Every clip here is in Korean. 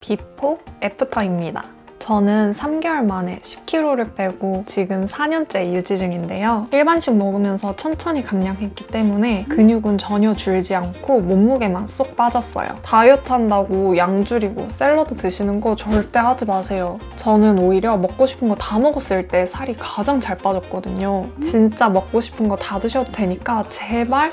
비포, 애프터입니다. 저는 3개월 만에 10kg를 빼고 지금 4년째 유지 중인데요. 일반식 먹으면서 천천히 감량했기 때문에 근육은 전혀 줄지 않고 몸무게만 쏙 빠졌어요. 다이어트 한다고 양 줄이고 샐러드 드시는 거 절대 하지 마세요. 저는 오히려 먹고 싶은 거 다 먹었을 때 살이 가장 잘 빠졌거든요. 진짜 먹고 싶은 거 다 드셔도 되니까 제발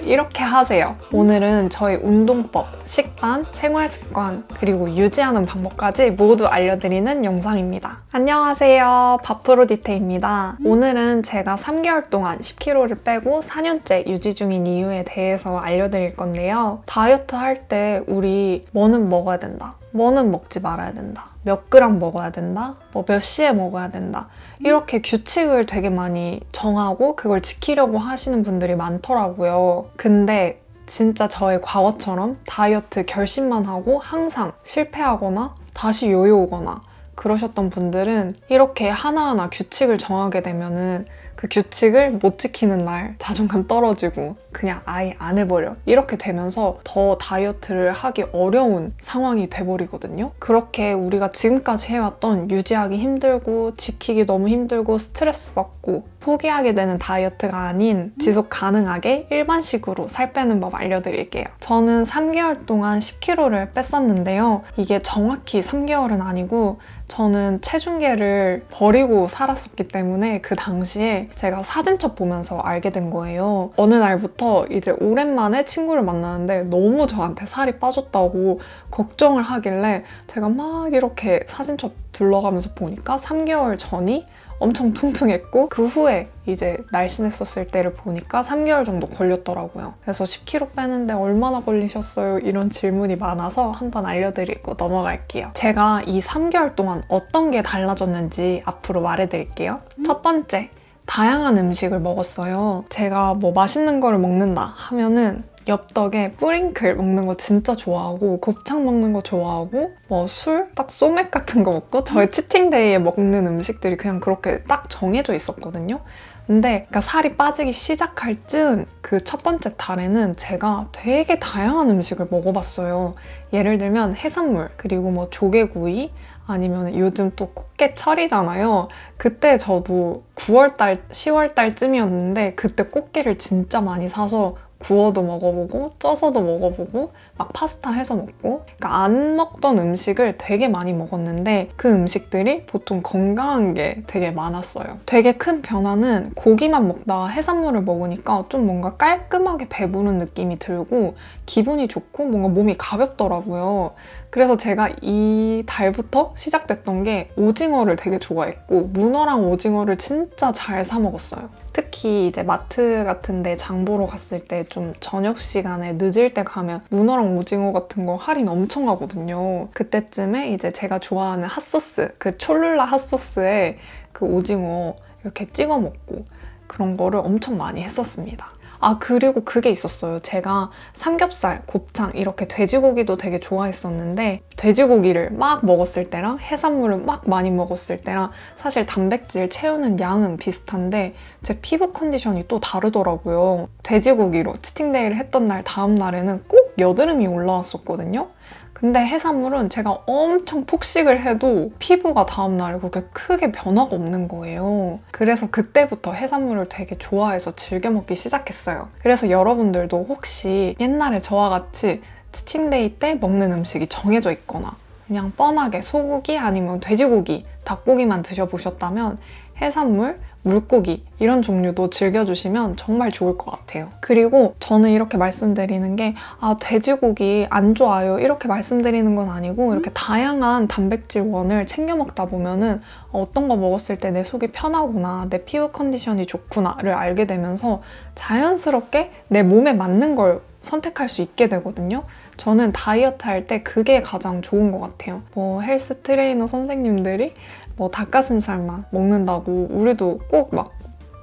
이렇게 하세요. 오늘은 저의 운동법, 식단, 생활습관, 그리고 유지하는 방법까지 모두 알려드리는 영상입니다. 안녕하세요. 밥프로디테입니다. 오늘은 제가 3개월 동안 10kg를 빼고 4년째 유지 중인 이유에 대해서 알려드릴 건데요. 다이어트 할 때 우리 뭐는 먹어야 된다, 뭐는 먹지 말아야 된다, 몇 그램 먹어야 된다, 몇 시에 먹어야 된다, 이렇게 규칙을 되게 많이 정하고 그걸 지키려고 하시는 분들이 많더라고요. 근데 진짜 저의 과거처럼 다이어트 결심만 하고 항상 실패하거나 다시 요요 오거나 그러셨던 분들은 이렇게 하나하나 규칙을 정하게 되면은 그 규칙을 못 지키는 날 자존감 떨어지고 그냥 아예 안 해버려, 이렇게 되면서 더 다이어트를 하기 어려운 상황이 돼버리거든요. 그렇게 우리가 지금까지 해왔던 유지하기 힘들고 지키기 너무 힘들고 스트레스 받고 포기하게 되는 다이어트가 아닌 지속 가능하게 일반식으로 살 빼는 법 알려드릴게요. 저는 3개월 동안 10kg를 뺐었는데요. 이게 정확히 3개월은 아니고 저는 체중계를 버리고 살았었기 때문에 그 당시에 제가 사진첩 보면서 알게 된 거예요. 어느 날부터 이제 오랜만에 친구를 만나는데 너무 저한테 살이 빠졌다고 걱정을 하길래 제가 막 이렇게 사진첩 둘러가면서 보니까 3개월 전이 엄청 퉁퉁했고 그 후에 이제 날씬했었을 때를 보니까 3개월 정도 걸렸더라고요. 그래서 10kg 빼는데 얼마나 걸리셨어요? 이런 질문이 많아서 한번 알려드리고 넘어갈게요. 제가 이 3개월 동안 어떤 게 달라졌는지 앞으로 말해드릴게요. 첫 번째, 다양한 음식을 먹었어요. 제가 뭐 맛있는 거를 먹는다 하면은 엽떡에 뿌링클 먹는 거 진짜 좋아하고 곱창 먹는 거 좋아하고 뭐 술? 딱 소맥 같은 거 먹고 저의 치팅데이에 먹는 음식들이 그냥 그렇게 딱 정해져 있었거든요. 근데 그러니까 살이 빠지기 시작할 즈음 그 첫 번째 달에는 제가 되게 다양한 음식을 먹어봤어요. 예를 들면 해산물, 그리고 뭐 조개구이, 아니면 요즘 또 꽃게철이잖아요. 그때 저도 9월달, 10월달쯤이었는데 그때 꽃게를 진짜 많이 사서 구워도 먹어보고 쪄서도 먹어보고 막 파스타 해서 먹고, 그러니까 안 먹던 음식을 되게 많이 먹었는데 그 음식들이 보통 건강한 게 되게 많았어요. 되게 큰 변화는 고기만 먹다가 해산물을 먹으니까 좀 뭔가 깔끔하게 배부른 느낌이 들고 기분이 좋고 뭔가 몸이 가볍더라고요. 그래서 제가 이 달부터 시작됐던 게 오징어를 되게 좋아했고 문어랑 오징어를 진짜 잘 사 먹었어요. 특히 이제 마트 같은 데 장 보러 갔을 때 좀 저녁 시간에 늦을 때 가면 문어랑 오징어 같은 거 할인 엄청 하거든요. 그때쯤에 이제 제가 좋아하는 핫소스, 그 촐룰라 핫소스에 그 오징어 이렇게 찍어 먹고 그런 거를 엄청 많이 했었습니다. 아, 그리고 그게 있었어요. 제가 삼겹살, 곱창 이렇게 돼지고기도 되게 좋아했었는데 돼지고기를 막 먹었을 때랑 해산물을 막 많이 먹었을 때랑 사실 단백질 채우는 양은 비슷한데 제 피부 컨디션이 또 다르더라고요. 돼지고기로 치팅데이를 했던 날 다음 날에는 꼭 여드름이 올라왔었거든요. 근데 해산물은 제가 엄청 폭식을 해도 피부가 다음날에 그렇게 크게 변화가 없는 거예요. 그래서 그때부터 해산물을 되게 좋아해서 즐겨 먹기 시작했어요. 그래서 여러분들도 혹시 옛날에 저와 같이 치팅데이 때 먹는 음식이 정해져 있거나 그냥 뻔하게 소고기 아니면 돼지고기, 닭고기만 드셔보셨다면 해산물, 물고기 이런 종류도 즐겨주시면 정말 좋을 것 같아요. 그리고 저는 이렇게 말씀드리는 게 돼지고기 안 좋아요 이렇게 말씀드리는 건 아니고 이렇게 다양한 단백질원을 챙겨 먹다 보면은 어떤 거 먹었을 때 내 속이 편하구나, 내 피부 컨디션이 좋구나를 알게 되면서 자연스럽게 내 몸에 맞는 걸 선택할 수 있게 되거든요. 저는 다이어트 할 때 그게 가장 좋은 것 같아요. 뭐 헬스 트레이너 선생님들이 뭐 닭가슴살만 먹는다고 우리도 꼭 막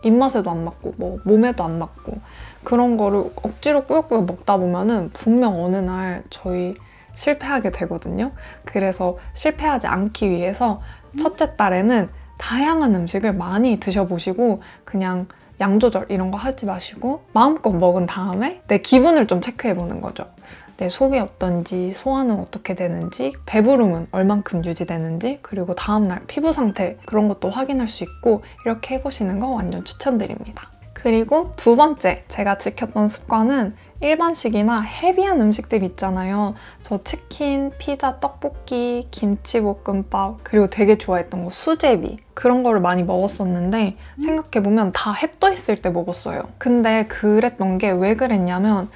입맛에도 안 맞고 뭐 몸에도 안 맞고 그런 거를 억지로 꾸역꾸역 먹다 보면은 분명 어느 날 저희 실패하게 되거든요. 그래서 실패하지 않기 위해서 첫째 달에는 다양한 음식을 많이 드셔보시고 그냥 양 조절 이런 거 하지 마시고 마음껏 먹은 다음에 내 기분을 좀 체크해보는 거죠. 내 속이 어떤지, 소화는 어떻게 되는지, 배부름은 얼만큼 유지되는지, 그리고 다음날 피부 상태 그런 것도 확인할 수 있고 이렇게 해보시는 거 완전 추천드립니다. 그리고 두 번째 제가 지켰던 습관은 일반식이나 헤비한 음식들 있잖아요. 저 치킨, 피자, 떡볶이, 김치볶음밥 그리고 되게 좋아했던 거 수제비 그런 거를 많이 먹었었는데 생각해보면 다 해 떠 있을 때 먹었어요. 근데 그랬던 게 왜 그랬냐면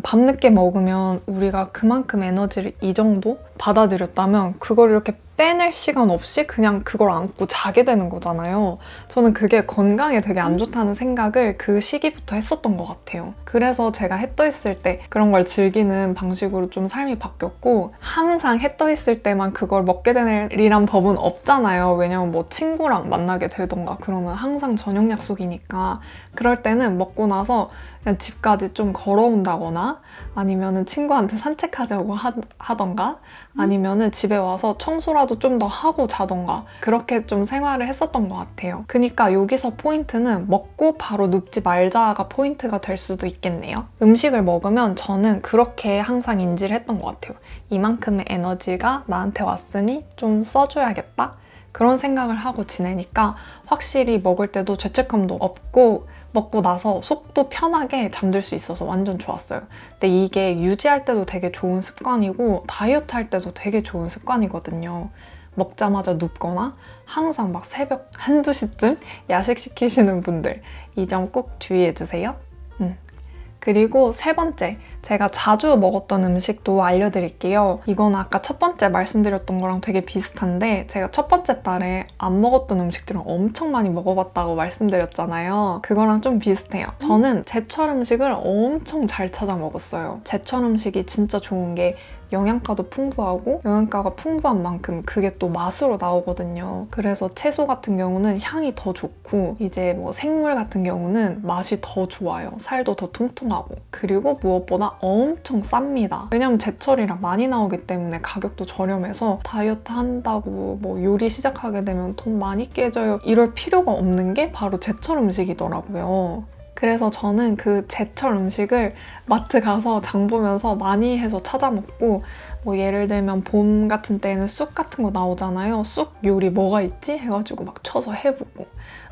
밤늦게 먹으면 우리가 그만큼 에너지를 이 정도 받아들였다면 그걸 이렇게 빼낼 시간 없이 그냥 그걸 안고 자게 되는 거잖아요. 저는 그게 건강에 되게 안 좋다는 생각을 그 시기부터 했었던 것 같아요. 그래서 제가 해 떠 있을 때 그런 걸 즐기는 방식으로 좀 삶이 바뀌었고 항상 해 떠 있을 때만 그걸 먹게 되리란 법은 없잖아요. 왜냐면 뭐 친구랑 만나게 되던가 그러면 항상 저녁 약속이니까 그럴 때는 먹고 나서 그냥 집까지 좀 걸어온다거나 아니면은 친구한테 산책하자고 하던가 아니면은 집에 와서 청소라도 좀 더 하고 자던가 그렇게 좀 생활을 했었던 것 같아요. 그러니까 여기서 포인트는 먹고 바로 눕지 말자가 포인트가 될 수도 있겠네요. 음식을 먹으면 저는 그렇게 항상 인지를 했던 것 같아요. 이만큼의 에너지가 나한테 왔으니 좀 써줘야겠다. 그런 생각을 하고 지내니까 확실히 먹을 때도 죄책감도 없고 먹고 나서 속도 편하게 잠들 수 있어서 완전 좋았어요. 근데 이게 유지할 때도 되게 좋은 습관이고 다이어트 할 때도 되게 좋은 습관이거든요. 먹자마자 눕거나 항상 막 새벽 1, 2시쯤 야식 시키시는 분들 이 점 꼭 주의해주세요. 그리고 세 번째, 제가 자주 먹었던 음식도 알려드릴게요. 이건 아까 첫 번째 말씀드렸던 거랑 되게 비슷한데 제가 첫 번째 달에 안 먹었던 음식들을 엄청 많이 먹어봤다고 말씀드렸잖아요. 그거랑 좀 비슷해요. 저는 제철 음식을 엄청 잘 찾아 먹었어요. 제철 음식이 진짜 좋은 게 영양가도 풍부하고 영양가가 풍부한 만큼 그게 또 맛으로 나오거든요. 그래서 채소 같은 경우는 향이 더 좋고 이제 뭐 생물 같은 경우는 맛이 더 좋아요. 살도 더 통통하고 그리고 무엇보다 엄청 쌉니다. 왜냐면 제철이라 많이 나오기 때문에 가격도 저렴해서 다이어트 한다고 뭐 요리 시작하게 되면 돈 많이 깨져요 이럴 필요가 없는 게 바로 제철 음식이더라고요. 그래서 저는 그 제철 음식을 마트 가서 장 보면서 많이 해서 찾아 먹고 뭐 예를 들면 봄 같은 때에는 쑥 같은 거 나오잖아요. 쑥 요리 뭐가 있지? 해가지고 막 쳐서 해보고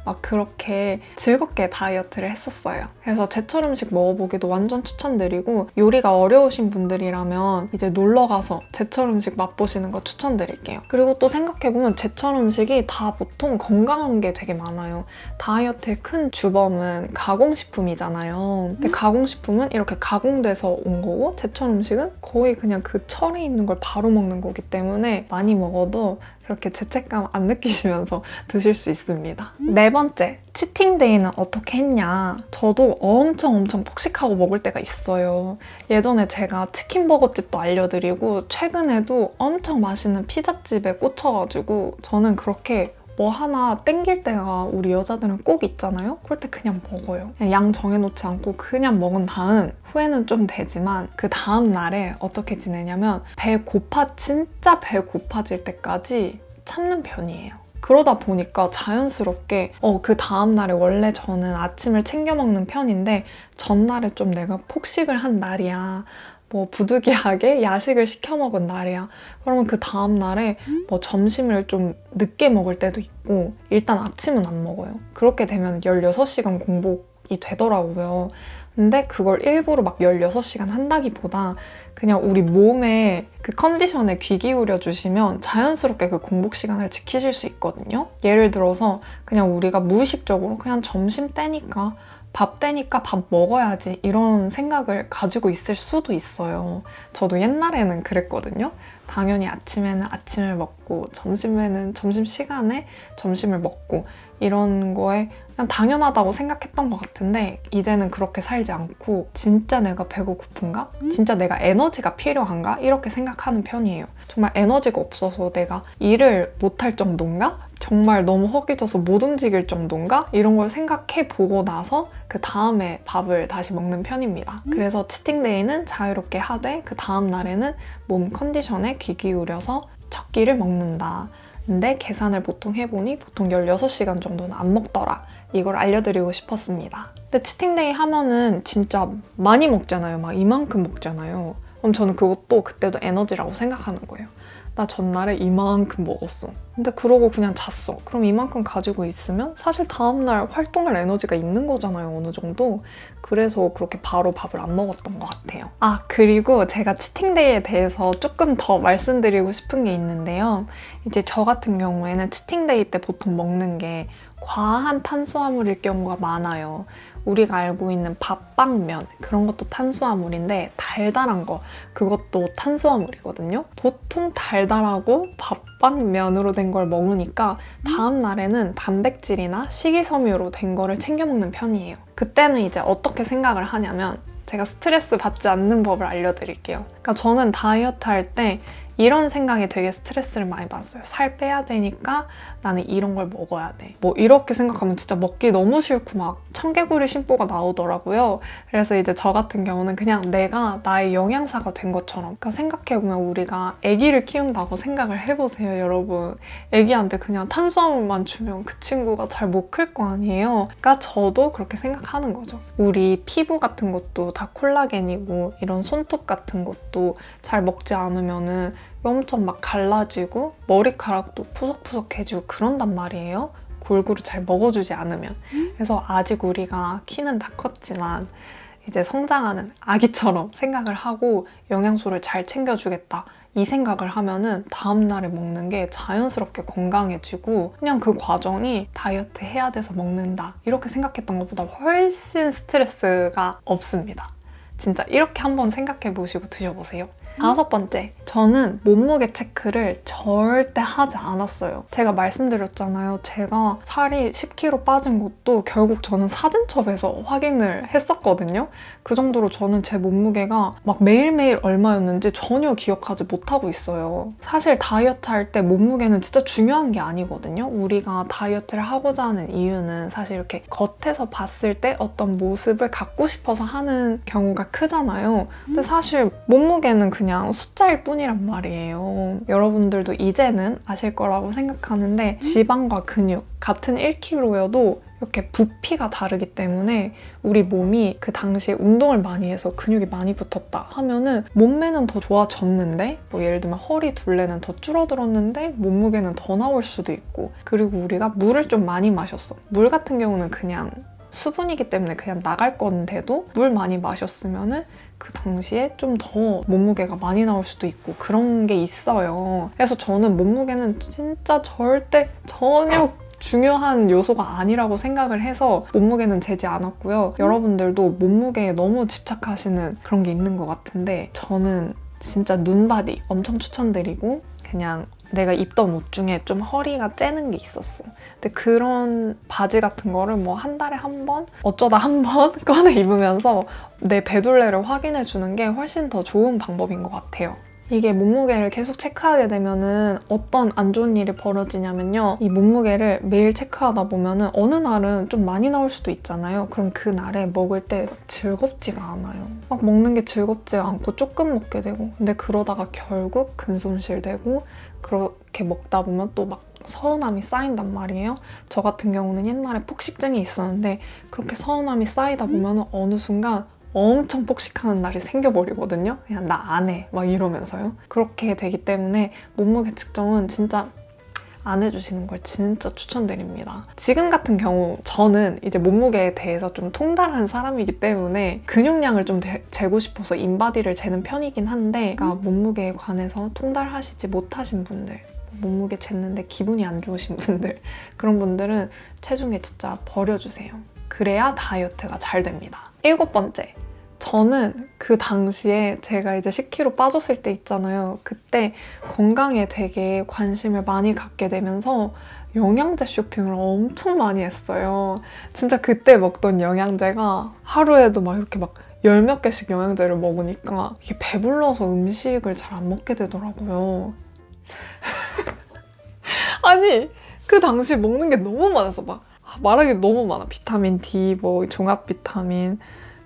막 그렇게 즐겁게 다이어트를 했었어요. 그래서 제철 음식 먹어보기도 완전 추천드리고 요리가 어려우신 분들이라면 이제 놀러가서 제철 음식 맛보시는 거 추천드릴게요. 그리고 또 생각해보면 제철 음식이 다 보통 건강한 게 되게 많아요. 다이어트의 큰 주범은 가공식품이잖아요. 근데 가공식품은 이렇게 가공돼서 온 거고 제철 음식은 거의 그냥 그 철이 있는 걸 바로 먹는 거기 때문에 많이 먹어도 그렇게 죄책감 안 느끼시면서 드실 수 있습니다. 네 번째, 치팅데이는 어떻게 했냐? 저도 엄청 폭식하고 먹을 때가 있어요. 예전에 제가 치킨버거집도 알려드리고 최근에도 엄청 맛있는 피자집에 꽂혀가지고 저는 그렇게 뭐 하나 땡길 때가 우리 여자들은 꼭 있잖아요? 그럴 때 그냥 먹어요. 그냥 양 정해놓지 않고 그냥 먹은 다음 후회는 좀 되지만 그 다음 날에 어떻게 지내냐면 진짜 배 고파질 때까지 참는 편이에요. 그러다 보니까 자연스럽게 그 다음 날에 원래 저는 아침을 챙겨 먹는 편인데 전날에 좀 내가 폭식을 한 날이야. 뭐 부득이하게 야식을 시켜 먹은 날이야. 그러면 그 다음 날에 뭐 점심을 좀 늦게 먹을 때도 있고 일단 아침은 안 먹어요. 그렇게 되면 16시간 공복이 되더라고요. 근데 그걸 일부러 막 16시간 한다기보다 그냥 우리 몸의 그 컨디션에 귀 기울여 주시면 자연스럽게 그 공복 시간을 지키실 수 있거든요. 예를 들어서 그냥 우리가 무의식적으로 그냥 점심 때니까 밥 때니까 밥 먹어야지 이런 생각을 가지고 있을 수도 있어요. 저도 옛날에는 그랬거든요. 당연히 아침에는 아침을 먹고 점심에는 점심시간에 점심을 먹고 이런 거에 그냥 당연하다고 생각했던 것 같은데 이제는 그렇게 살지 않고 진짜 내가 배고픈가? 진짜 내가 에너지가 필요한가? 이렇게 생각하는 편이에요. 정말 에너지가 없어서 내가 일을 못할 정도인가? 정말 너무 허기져서 못 움직일 정도인가? 이런 걸 생각해 보고 나서 그 다음에 밥을 다시 먹는 편입니다. 그래서 치팅데이는 자유롭게 하되 그 다음 날에는 몸 컨디션에 귀 기울여서 첫 끼를 먹는다. 근데 계산을 보통 해보니 보통 16시간 정도는 안 먹더라. 이걸 알려드리고 싶었습니다. 근데 치팅데이 하면은 진짜 많이 먹잖아요. 막 이만큼 먹잖아요. 그럼 저는 그것도 그때도 에너지라고 생각하는 거예요. 나 전날에 이만큼 먹었어. 근데 그러고 그냥 잤어. 그럼 이만큼 가지고 있으면 사실 다음날 활동할 에너지가 있는 거잖아요, 어느 정도. 그래서 그렇게 바로 밥을 안 먹었던 것 같아요. 아, 그리고 제가 치팅데이에 대해서 조금 더 말씀드리고 싶은 게 있는데요. 이제 저 같은 경우에는 치팅데이 때 보통 먹는 게 과한 탄수화물일 경우가 많아요. 우리가 알고 있는 밥, 빵, 면 그런 것도 탄수화물인데 달달한 거 그것도 탄수화물이거든요. 보통 달달하고 밥, 빵, 면으로 된 걸 먹으니까 다음 날에는 단백질이나 식이섬유로 된 거를 챙겨 먹는 편이에요. 그때는 이제 어떻게 생각을 하냐면 제가 스트레스 받지 않는 법을 알려드릴게요. 그러니까 저는 다이어트 할 때 이런 생각에 되게 스트레스를 많이 받았어요. 살 빼야 되니까 나는 이런 걸 먹어야 돼. 뭐 이렇게 생각하면 진짜 먹기 너무 싫고 막 청개구리 심보가 나오더라고요. 그래서 이제 저 같은 경우는 그냥 내가 나의 영양사가 된 것처럼. 그러니까 생각해보면 우리가 아기를 키운다고 생각을 해보세요, 여러분. 아기한테 그냥 탄수화물만 주면 그 친구가 잘 못 클 거 아니에요. 그러니까 저도 그렇게 생각하는 거죠. 우리 피부 같은 것도 다 콜라겐이고 이런 손톱 같은 것도 잘 먹지 않으면은 엄청 막 갈라지고 머리카락도 푸석푸석해지고 그런단 말이에요. 골고루 잘 먹어주지 않으면. 그래서 아직 우리가 키는 다 컸지만 이제 성장하는 아기처럼 생각을 하고 영양소를 잘 챙겨주겠다. 이 생각을 하면은 다음날에 먹는 게 자연스럽게 건강해지고 그냥 그 과정이 다이어트 해야 돼서 먹는다. 이렇게 생각했던 것보다 훨씬 스트레스가 없습니다. 진짜 이렇게 한번 생각해 보시고 드셔보세요. 5번째, 저는 몸무게 체크를 절대 하지 않았어요. 제가 말씀드렸잖아요. 제가 살이 10kg 빠진 것도 결국 저는 사진첩에서 확인을 했었거든요. 그 정도로 저는 제 몸무게가 막 매일매일 얼마였는지 전혀 기억하지 못하고 있어요. 사실 다이어트 할 때 몸무게는 진짜 중요한 게 아니거든요. 우리가 다이어트를 하고자 하는 이유는 사실 이렇게 겉에서 봤을 때 어떤 모습을 갖고 싶어서 하는 경우가 크잖아요. 근데 사실 몸무게는 그냥 숫자일 뿐이란 말이에요. 여러분들도 이제는 아실 거라고 생각하는데 지방과 근육 같은 1kg여도 이렇게 부피가 다르기 때문에 우리 몸이 그 당시에 운동을 많이 해서 근육이 많이 붙었다 하면은 몸매는 더 좋아졌는데 뭐 예를 들면 허리 둘레는 더 줄어들었는데 몸무게는 더 나올 수도 있고 그리고 우리가 물을 좀 많이 마셨어. 물 같은 경우는 그냥 수분이기 때문에 그냥 나갈 건데도 물 많이 마셨으면은 그 당시에 좀 더 몸무게가 많이 나올 수도 있고 그런 게 있어요. 그래서 저는 몸무게는 진짜 절대 전혀 중요한 요소가 아니라고 생각을 해서 몸무게는 재지 않았고요. 여러분들도 몸무게에 너무 집착하시는 그런 게 있는 것 같은데 저는 진짜 눈바디 엄청 추천드리고 그냥 내가 입던 옷 중에 좀 허리가 째는 게 있었어. 근데 그런 바지 같은 거를 뭐 한 달에 한 번, 어쩌다 한 번 꺼내 입으면서 내 배둘레를 확인해 주는 게 훨씬 더 좋은 방법인 것 같아요. 이게 몸무게를 계속 체크하게 되면은 어떤 안 좋은 일이 벌어지냐면요. 이 몸무게를 매일 체크하다 보면은 어느 날은 좀 많이 나올 수도 있잖아요. 그럼 그 날에 먹을 때 즐겁지가 않아요. 막 먹는 게 즐겁지가 않고 조금 먹게 되고 근데 그러다가 결국 근손실 되고 그렇게 먹다 보면 또 막 서운함이 쌓인단 말이에요. 저 같은 경우는 옛날에 폭식증이 있었는데 그렇게 서운함이 쌓이다 보면 어느 순간 엄청 폭식하는 날이 생겨버리거든요. 그냥 나 안 해 막 이러면서요. 그렇게 되기 때문에 몸무게 측정은 진짜 안 해주시는 걸 진짜 추천드립니다. 지금 같은 경우 저는 이제 몸무게에 대해서 좀 통달한 사람이기 때문에 근육량을 좀 재고 싶어서 인바디를 재는 편이긴 한데 그러니까 몸무게에 관해서 통달하시지 못하신 분들 몸무게 쟀는데 기분이 안 좋으신 분들 그런 분들은 체중계 진짜 버려주세요. 그래야 다이어트가 잘 됩니다. 7번째, 저는 그 당시에 제가 이제 10kg 빠졌을 때 있잖아요. 그때 건강에 되게 관심을 많이 갖게 되면서 영양제 쇼핑을 엄청 많이 했어요. 진짜 그때 먹던 영양제가 하루에도 막 이렇게 막 10몇 개씩 영양제를 먹으니까 이게 배불러서 음식을 잘 안 먹게 되더라고요. 아니 그 당시 먹는 게 너무 많아서 막 말하기 너무 많아. 비타민 D, 뭐 종합 비타민,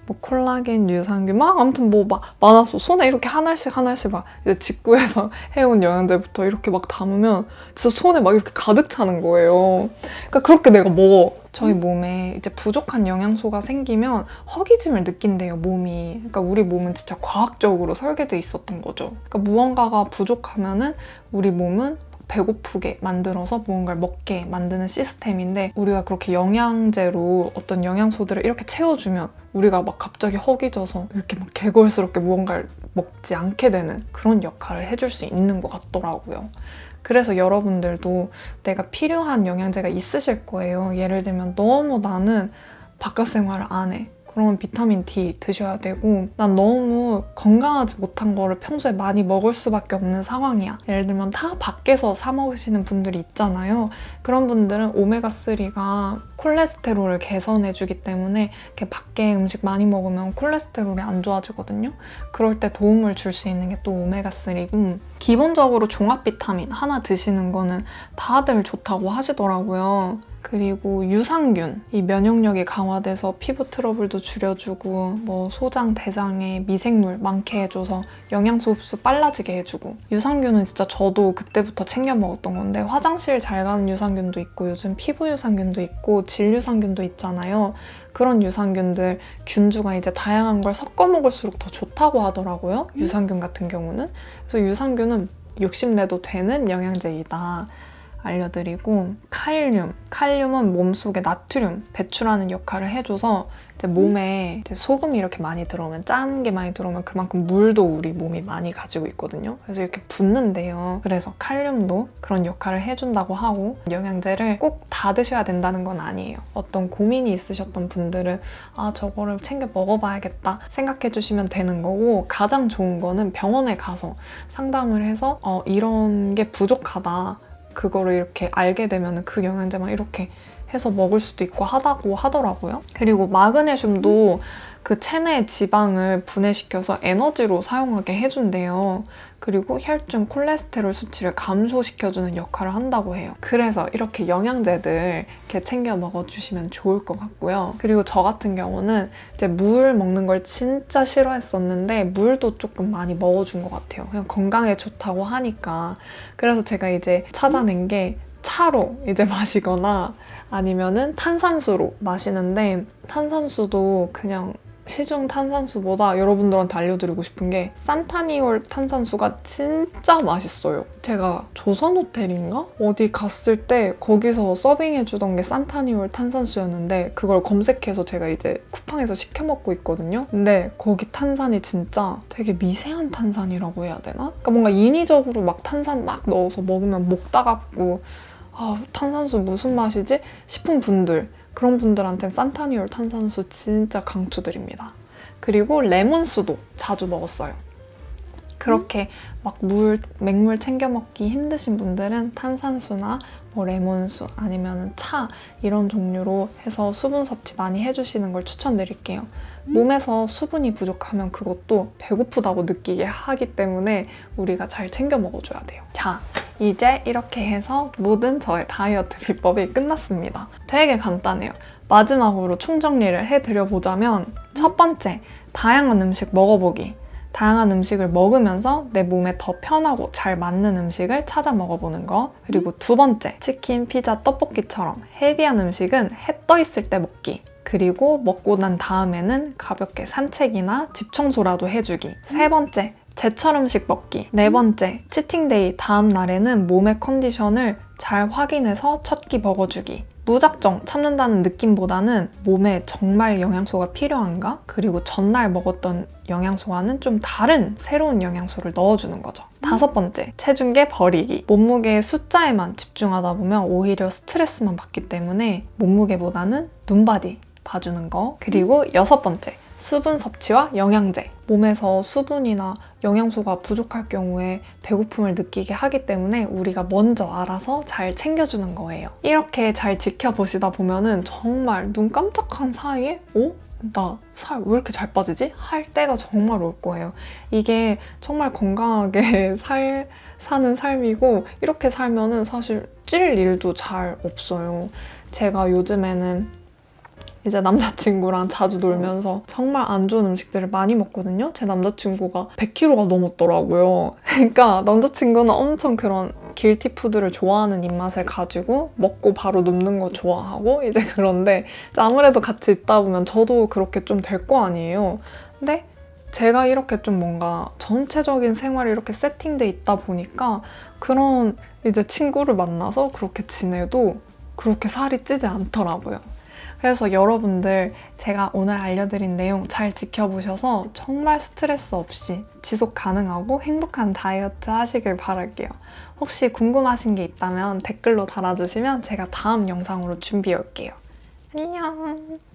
뭐 콜라겐, 유산균 막 아무튼 뭐 막 많았어. 손에 이렇게 하나씩 막 이제 직구해서 해온 영양제부터 이렇게 막 담으면 진짜 손에 막 이렇게 가득 차는 거예요. 그러니까 그렇게 내가 먹어. 저희 몸에 이제 부족한 영양소가 생기면 허기짐을 느낀대요, 몸이. 그러니까 우리 몸은 진짜 과학적으로 설계돼 있었던 거죠. 그러니까 무언가가 부족하면은 우리 몸은 배고프게 만들어서 무언가를 먹게 만드는 시스템인데, 우리가 그렇게 영양제로 어떤 영양소들을 이렇게 채워주면 우리가 막 갑자기 허기져서 이렇게 막 개걸스럽게 무언가를 먹지 않게 되는 그런 역할을 해줄 수 있는 것 같더라고요. 그래서 여러분들도 내가 필요한 영양제가 있으실 거예요. 예를 들면 너무 나는 바깥 생활을 안 해. 그러면 비타민 D 드셔야 되고, 난 너무 건강하지 못한 거를 평소에 많이 먹을 수밖에 없는 상황이야. 예를 들면 다 밖에서 사 먹으시는 분들이 있잖아요. 그런 분들은 오메가3가 콜레스테롤을 개선해주기 때문에 이렇게 밖에 음식 많이 먹으면 콜레스테롤이 안 좋아지거든요. 그럴 때 도움을 줄 수 있는 게 또 오메가3고, 기본적으로 종합 비타민 하나 드시는 거는 다들 좋다고 하시더라고요. 그리고 유산균, 이 면역력이 강화돼서 피부 트러블도 줄여주고, 뭐 소장, 대장에 미생물 많게 해줘서 영양소 흡수 빨라지게 해주고, 유산균은 진짜 저도 그때부터 챙겨 먹었던 건데, 화장실 잘 가는 유산균도 있고 요즘 피부 유산균도 있고 질 유산균도 있잖아요. 그런 유산균들, 균주가 이제 다양한 걸 섞어 먹을수록 더 좋다고 하더라고요. 유산균 같은 경우는. 그래서 유산균은 욕심내도 되는 영양제이다 알려드리고, 칼륨은 몸속에 나트륨 배출하는 역할을 해줘서 이제 몸에 이제 소금이 이렇게 많이 들어오면, 짠 게 많이 들어오면 그만큼 물도 우리 몸이 많이 가지고 있거든요. 그래서 이렇게 붓는데요. 그래서 칼륨도 그런 역할을 해준다고 하고, 영양제를 꼭 다 드셔야 된다는 건 아니에요. 어떤 고민이 있으셨던 분들은 저거를 챙겨 먹어봐야겠다 생각해 주시면 되는 거고, 가장 좋은 거는 병원에 가서 상담을 해서 이런 게 부족하다, 그거를 이렇게 알게 되면 그 영양제만 이렇게 해서 먹을 수도 있고 하다고 하더라고요. 그리고 마그네슘도 그 체내 지방을 분해시켜서 에너지로 사용하게 해준대요. 그리고 혈중 콜레스테롤 수치를 감소시켜주는 역할을 한다고 해요. 그래서 이렇게 영양제들 이렇게 챙겨 먹어주시면 좋을 것 같고요. 그리고 저 같은 경우는 이제 물 먹는 걸 진짜 싫어했었는데 물도 조금 많이 먹어준 것 같아요. 그냥 건강에 좋다고 하니까. 그래서 제가 이제 찾아낸 게 차로 이제 마시거나 아니면은 탄산수로 마시는데, 탄산수도 그냥 시중 탄산수보다 여러분들한테 알려드리고 싶은 게 산타니올 탄산수가 진짜 맛있어요. 제가 조선호텔인가? 어디 갔을 때 거기서 서빙해주던 게 산타니올 탄산수였는데, 그걸 검색해서 제가 이제 쿠팡에서 시켜 먹고 있거든요. 근데 거기 탄산이 진짜 되게 미세한 탄산이라고 해야 되나? 그러니까 뭔가 인위적으로 막 탄산 막 넣어서 먹으면 목 따갑고 탄산수 무슨 맛이지? 싶은 분들, 그런 분들한테는 산타니올 탄산수 진짜 강추드립니다. 그리고 레몬수도 자주 먹었어요. 그렇게 막 맹물 챙겨 먹기 힘드신 분들은 탄산수나 뭐 레몬수 아니면 차 이런 종류로 해서 수분 섭취 많이 해주시는 걸 추천드릴게요. 몸에서 수분이 부족하면 그것도 배고프다고 느끼게 하기 때문에 우리가 잘 챙겨 먹어줘야 돼요. 자, 이제 이렇게 해서 모든 저의 다이어트 비법이 끝났습니다. 되게 간단해요. 마지막으로 총정리를 해드려보자면, 첫 번째, 다양한 음식 먹어보기. 다양한 음식을 먹으면서 내 몸에 더 편하고 잘 맞는 음식을 찾아 먹어보는 거. 그리고 두 번째, 치킨, 피자, 떡볶이처럼 헤비한 음식은 해 떠 있을 때 먹기. 그리고 먹고 난 다음에는 가볍게 산책이나 집 청소라도 해주기. 세 번째, 제철 음식 먹기. 네 번째, 치팅데이 다음 날에는 몸의 컨디션을 잘 확인해서 첫 끼 먹어주기. 무작정 참는다는 느낌보다는 몸에 정말 영양소가 필요한가? 그리고 전날 먹었던 영양소와는 좀 다른 새로운 영양소를 넣어주는 거죠. 다섯 번째, 체중계 버리기. 몸무게의 숫자에만 집중하다 보면 오히려 스트레스만 받기 때문에 몸무게보다는 눈바디 봐주는 거. 그리고 여섯 번째, 수분 섭취와 영양제. 몸에서 수분이나 영양소가 부족할 경우에 배고픔을 느끼게 하기 때문에 우리가 먼저 알아서 잘 챙겨주는 거예요. 이렇게 잘 지켜보시다 보면은 정말 눈 깜짝한 사이에 나 살 왜 이렇게 잘 빠지지? 할 때가 정말 올 거예요. 이게 정말 건강하게 사는 삶이고, 이렇게 살면은 사실 찔 일도 잘 없어요. 제가 요즘에는 이제 남자친구랑 자주 놀면서 정말 안 좋은 음식들을 많이 먹거든요. 제 남자친구가 100kg가 넘었더라고요. 그러니까 남자친구는 엄청 그런 길티푸드를 좋아하는 입맛을 가지고 먹고 바로 눕는 거 좋아하고 이제 그런데 아무래도 같이 있다 보면 저도 그렇게 좀 될 거 아니에요. 근데 제가 이렇게 좀 뭔가 전체적인 생활이 이렇게 세팅돼 있다 보니까 그런 이제 친구를 만나서 그렇게 지내도 그렇게 살이 찌지 않더라고요. 그래서 여러분들 제가 오늘 알려드린 내용 잘 지켜보셔서 정말 스트레스 없이 지속 가능하고 행복한 다이어트 하시길 바랄게요. 혹시 궁금하신 게 있다면 댓글로 달아주시면 제가 다음 영상으로 준비해 올게요. 안녕!